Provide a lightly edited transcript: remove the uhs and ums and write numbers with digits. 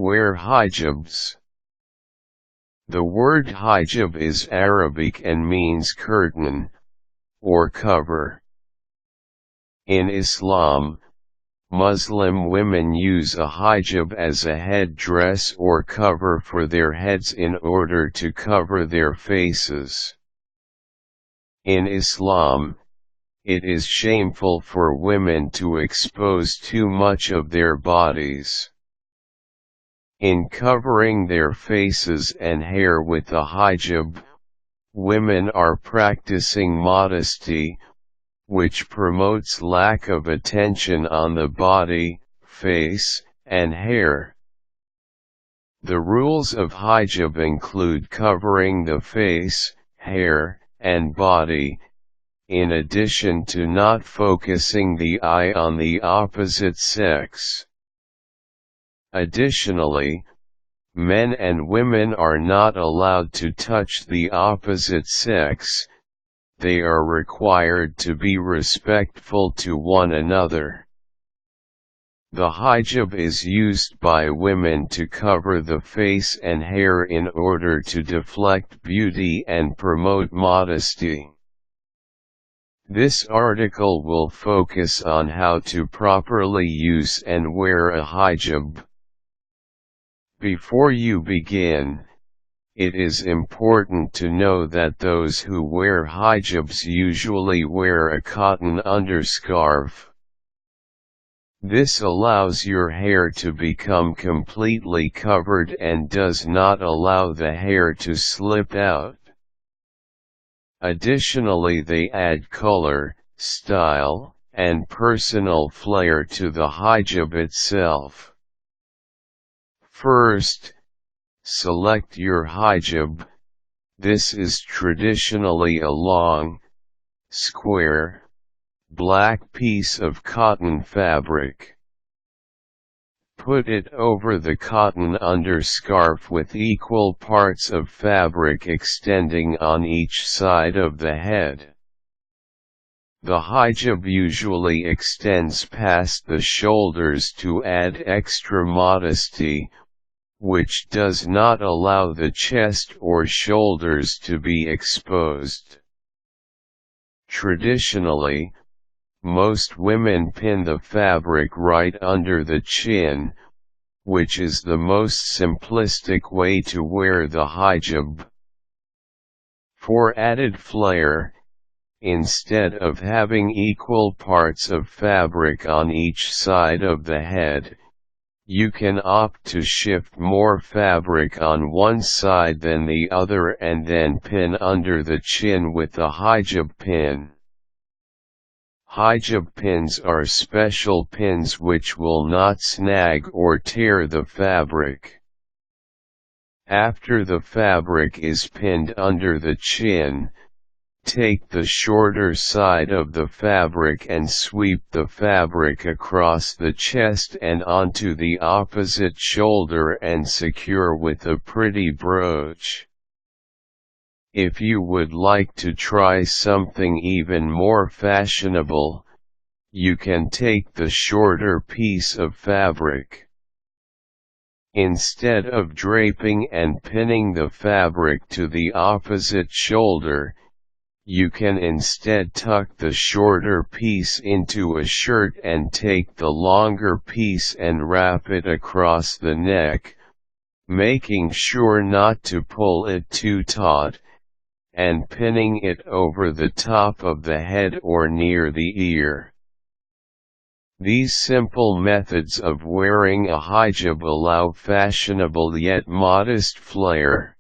Wear hijabs. The word hijab is Arabic and means curtain, or cover. In Islam, Muslim women use a hijab as a headdress or cover for their heads in order to cover their faces. In Islam, it is shameful for women to expose too much of their bodies. In covering their faces and hair with a hijab, women are practicing modesty, which promotes lack of attention on the body, face, and hair. The rules of hijab include covering the face, hair, and body, in addition to not focusing the eye on the opposite sex. Additionally, men and women are not allowed to touch the opposite sex. They are required to be respectful to one another. The hijab is used by women to cover the face and hair in order to deflect beauty and promote modesty. This article will focus on how to properly use and wear a hijab. Before you begin, it is important to know that those who wear hijabs usually wear a cotton underscarf. This allows your hair to become completely covered and does not allow the hair to slip out. Additionally, they add color, style, and personal flair to the hijab itself. First, select your hijab. This is traditionally a long, square, black piece of cotton fabric. Put it over the cotton underscarf with equal parts of fabric extending on each side of the head. The hijab usually extends past the shoulders to add extra modesty, which does not allow the chest or shoulders to be exposed. Traditionally, most women pin the fabric right under the chin, which is the most simplistic way to wear the hijab. For added flair, instead of having equal parts of fabric on each side of the head, you can opt to shift more fabric on one side than the other and then pin under the chin with a hijab pin. Hijab pins are special pins which will not snag or tear the fabric. After the fabric is pinned under the chin, take the shorter side of the fabric and sweep the fabric across the chest and onto the opposite shoulder and secure with a pretty brooch. If you would like to try something even more fashionable, you can take the shorter piece of fabric. Instead of draping and pinning the fabric to the opposite shoulder, you can instead tuck the shorter piece into a shirt and take the longer piece and wrap it across the neck, making sure not to pull it too taut, and pinning it over the top of the head or near the ear. These simple methods of wearing a hijab allow fashionable yet modest flair.